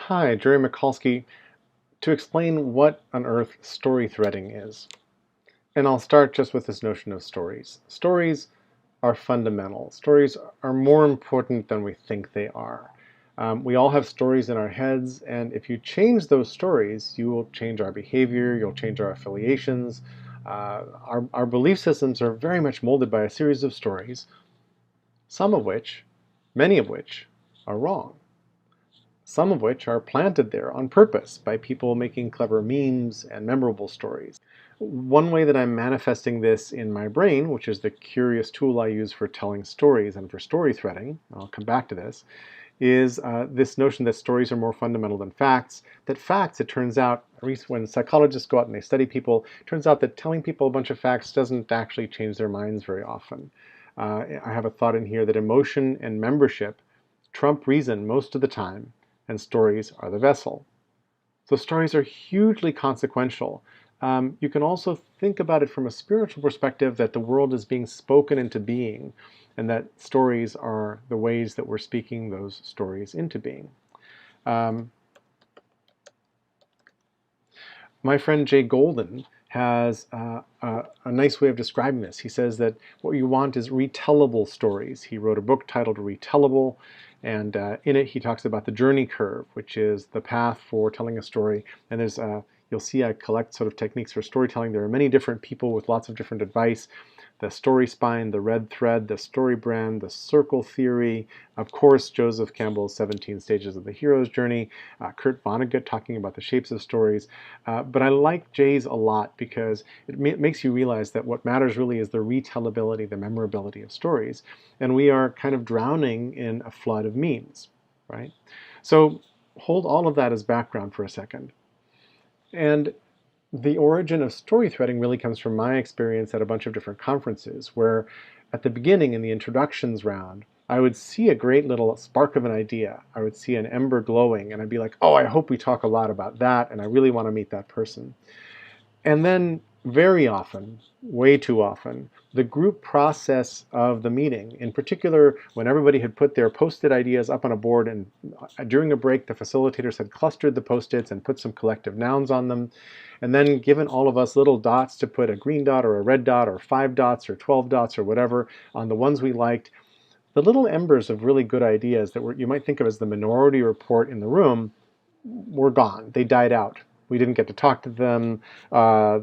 Hi, Jerry Mikulski, to explain what on earth story threading is. And I'll start just with this notion of stories. Stories are fundamental. Stories are more important than we think they are. We all have stories in our heads, and if you change those stories, you will change our behavior, you'll change our affiliations. Our belief systems are very much molded by a series of stories, some of which, many of which, are wrong. Some of which are planted there on purpose by people making clever memes and memorable stories. One way that I'm manifesting this in my brain, which is the curious tool I use for telling stories and for story threading, I'll come back to this, is this notion that stories are more fundamental than facts. That facts, it turns out, at least when psychologists go out and they study people, it turns out that telling people a bunch of facts doesn't actually change their minds very often. I have a thought in here that emotion and membership trump reason most of the time, and stories are the vessel. So stories are hugely consequential. You can also think about it from a spiritual perspective, that the world is being spoken into being, and that stories are the ways that we're speaking those stories into being. My friend Jay Golden has a nice way of describing this. He says that what you want is retellable stories. He wrote a book titled Retellable, and in it he talks about the journey curve, which is the path for telling a story. And there's you'll see I collect sort of techniques for storytelling. There are many different people with lots of different advice. The story spine, the red thread, the story brand, the circle theory, of course, Joseph Campbell's 17 Stages of the Hero's Journey, Kurt Vonnegut talking about the shapes of stories. But I like Jay's a lot because it makes you realize that what matters really is the retellability, the memorability of stories. And we are kind of drowning in a flood of memes, right? So hold all of that as background for a second. And the origin of story threading really comes from my experience at a bunch of different conferences, where at the beginning in the introductions round, I would see a great little spark of an idea. I would see an ember glowing, and I'd be like, oh, I hope we talk a lot about that, and I really want to meet that person. And then very often, way too often, the group process of the meeting, in particular when everybody had put their post-it ideas up on a board, and during a break the facilitators had clustered the post-its and put some collective nouns on them, and then given all of us little dots to put a green dot or a red dot or 5 dots or 12 dots or whatever on the ones we liked, the little embers of really good ideas that you might think of as the minority report in the room were gone. They died out. We didn't get to talk to them.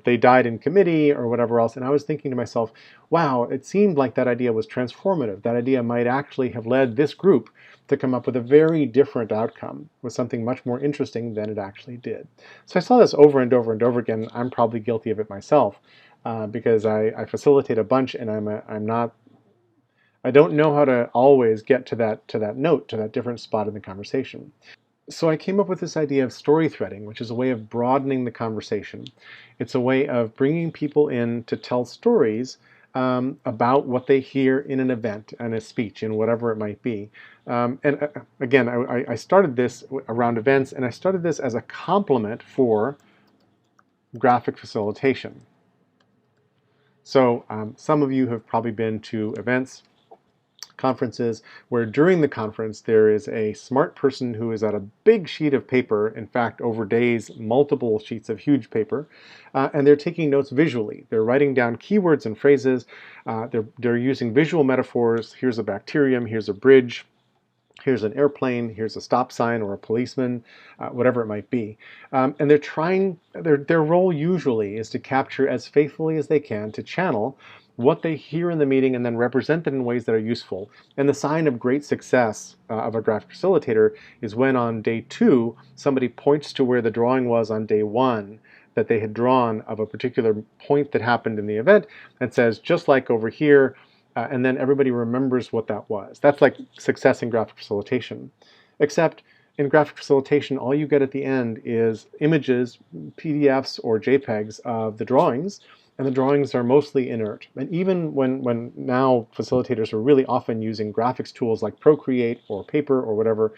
They died in committee or whatever else. And I was thinking to myself, wow, it seemed like that idea was transformative. That idea might actually have led this group to come up with a very different outcome, with something much more interesting than it actually did. So I saw this over and over and over again. I'm probably guilty of it myself because I facilitate a bunch, and I don't know how to always get to that note, to that different spot in the conversation. So I came up with this idea of story threading, which is a way of broadening the conversation. It's a way of bringing people in to tell stories about what they hear in an event, in a speech, in whatever it might be. Again, I started this around events, and I started this as a complement for graphic facilitation. So some of you have probably been to events, conferences, where during the conference there is a smart person who is at a big sheet of paper, in fact over days multiple sheets of huge paper, and they're taking notes visually. They're writing down keywords and phrases. They're using visual metaphors. Here's a bacterium, here's a bridge, here's an airplane, here's a stop sign or a policeman, whatever it might be. And they're trying, their role usually is to capture as faithfully as they can, to channel what they hear in the meeting and then represent it in ways that are useful. And the sign of great success of a graphic facilitator is when on day 2, somebody points to where the drawing was on day 1 that they had drawn of a particular point that happened in the event, and says, just like over here, and then everybody remembers what that was. That's like success in graphic facilitation. Except in graphic facilitation, all you get at the end is images, PDFs or JPEGs of the drawings, and the drawings are mostly inert. And even when now facilitators are really often using graphics tools like Procreate or Paper or whatever,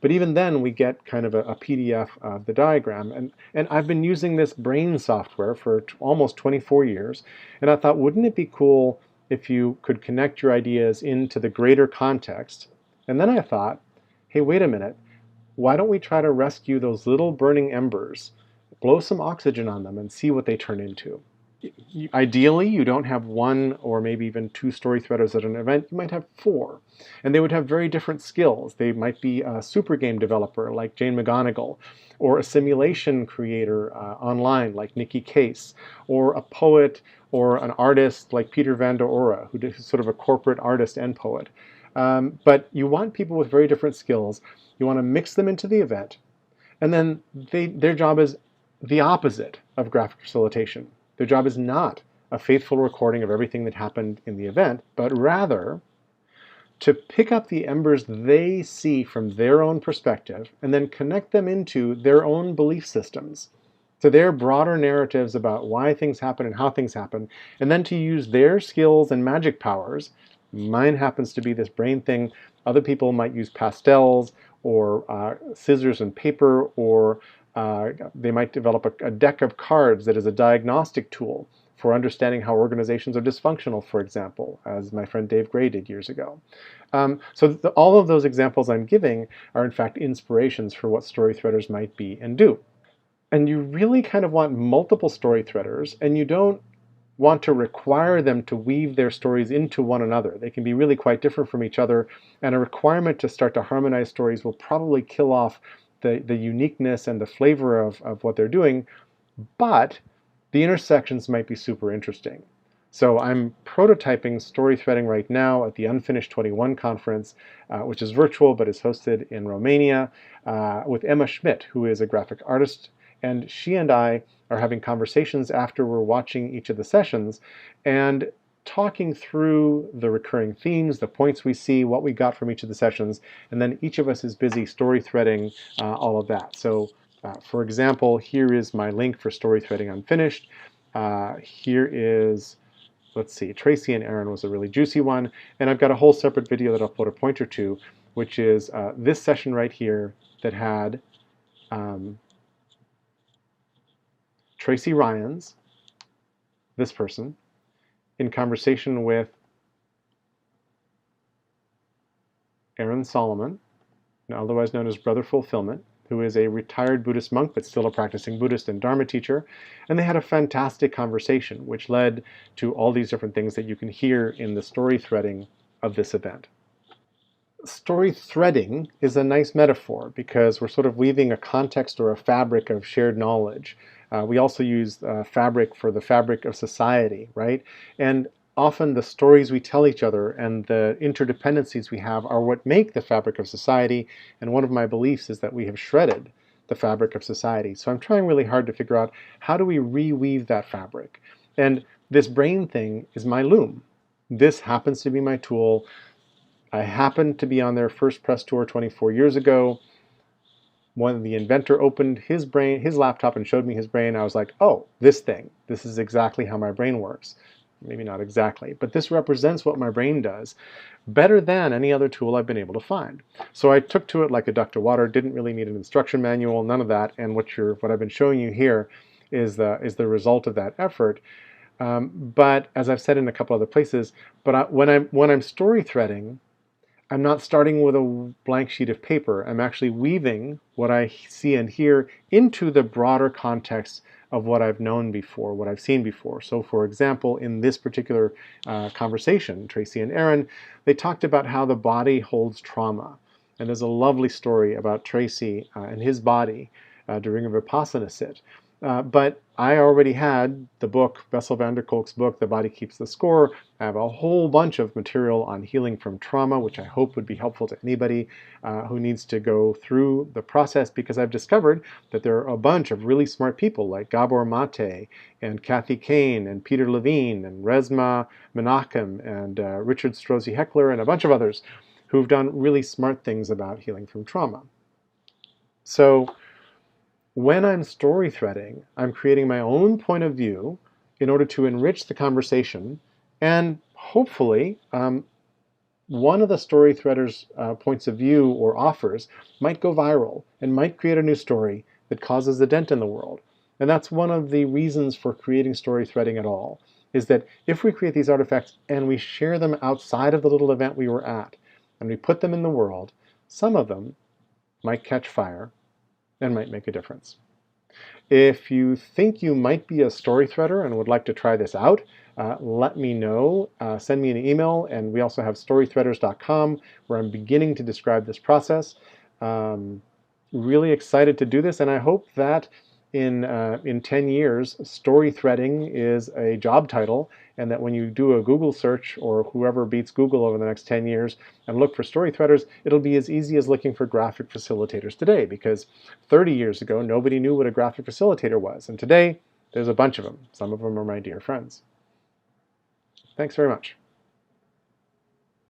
but even then we get kind of a PDF of the diagram. And I've been using this brain software for almost 24 years, and I thought, wouldn't it be cool if you could connect your ideas into the greater context? And then I thought, hey, wait a minute. why don't we try to rescue those little burning embers, blow some oxygen on them, and see what they turn into? Ideally, you don't have one or maybe even two story threaders at an event. You might have four, and they would have very different skills. They might be a super game developer like Jane McGonigal, or a simulation creator online like Nikki Case, or a poet or an artist like Peter van der Ora, who is sort of a corporate artist and poet. But you want people with very different skills. You want to mix them into the event, and then their job is the opposite of graphic facilitation. Their job is not a faithful recording of everything that happened in the event, but rather to pick up the embers they see from their own perspective and then connect them into their own belief systems, to their broader narratives about why things happen and how things happen, and then to use their skills and magic powers. Mine happens to be this brain thing. Other people might use pastels or scissors and paper, or they might develop a deck of cards that is a diagnostic tool for understanding how organizations are dysfunctional, for example, as my friend Dave Gray did years ago. All of those examples I'm giving are in fact inspirations for what story threaders might be and do. And you really kind of want multiple story threaders, and you don't want to require them to weave their stories into one another. They can be really quite different from each other, and a requirement to start to harmonize stories will probably kill off the uniqueness and the flavor of what they're doing, but the intersections might be super interesting. So I'm prototyping story threading right now at the Unfinished 21 conference, which is virtual but is hosted in Romania, with Emma Schmidt, who is a graphic artist, and she and I are having conversations after we're watching each of the sessions and talking through the recurring themes, the points we see, what we got from each of the sessions, and then each of us is busy story threading all of that. So for example, here is my link for story threading unfinished. Here is, let's see, Tracy and Aaron was a really juicy one, and I've got a whole separate video that I'll put a pointer to, which is this session right here that had Tracy Ryans, this person, in conversation with Aaron Solomon, otherwise known as Brother Fulfillment, who is a retired Buddhist monk but still a practicing Buddhist and Dharma teacher. And they had a fantastic conversation, which led to all these different things that you can hear in the story threading of this event. Story threading is a nice metaphor because we're sort of weaving a context or a fabric of shared knowledge. We also use fabric for the fabric of society, right? And often the stories we tell each other and the interdependencies we have are what make the fabric of society. And one of my beliefs is that we have shredded the fabric of society. So I'm trying really hard to figure out how do we reweave that fabric. And this brain thing is my loom. This happens to be my tool. I happened to be on their first press tour 24 years ago. When the inventor opened his laptop and showed me his brain, I was like, oh, this thing. This is exactly how my brain works. Maybe not exactly, but this represents what my brain does better than any other tool I've been able to find. So I took to it like a duck to water, didn't really need an instruction manual, none of that, and what I've been showing you here is the result of that effort. But as I've said in a couple other places, when I'm story threading, I'm not starting with a blank sheet of paper. I'm actually weaving what I see and hear into the broader context of what I've known before, what I've seen before. So for example, in this particular conversation, Tracy and Aaron, they talked about how the body holds trauma. And there's a lovely story about Tracy and his body during a Vipassana sit. But I already had the book, Bessel van der Kolk's book, The Body Keeps the Score. I have a whole bunch of material on healing from trauma, which I hope would be helpful to anybody who needs to go through the process, because I've discovered that there are a bunch of really smart people like Gabor Mate and Kathy Kane and Peter Levine and Resma Menachem and Richard Strozzi Heckler and a bunch of others who've done really smart things about healing from trauma. So when I'm story threading, I'm creating my own point of view in order to enrich the conversation, and hopefully one of the story threaders' points of view or offers might go viral and might create a new story that causes a dent in the world. And that's one of the reasons for creating story threading at all, is that if we create these artifacts and we share them outside of the little event we were at, and we put them in the world, some of them might catch fire and might make a difference. If you think you might be a StoryThreader and would like to try this out, let me know. Send me an email, and we also have StoryThreaders.com where I'm beginning to describe this process. Really excited to do this, and I hope that in 10 years, StoryThreading is a job title, and that when you do a Google search, or whoever beats Google over the next 10 years, and look for StoryThreaders, it'll be as easy as looking for graphic facilitators today, because 30 years ago, nobody knew what a graphic facilitator was, and today, there's a bunch of them. Some of them are my dear friends. Thanks very much.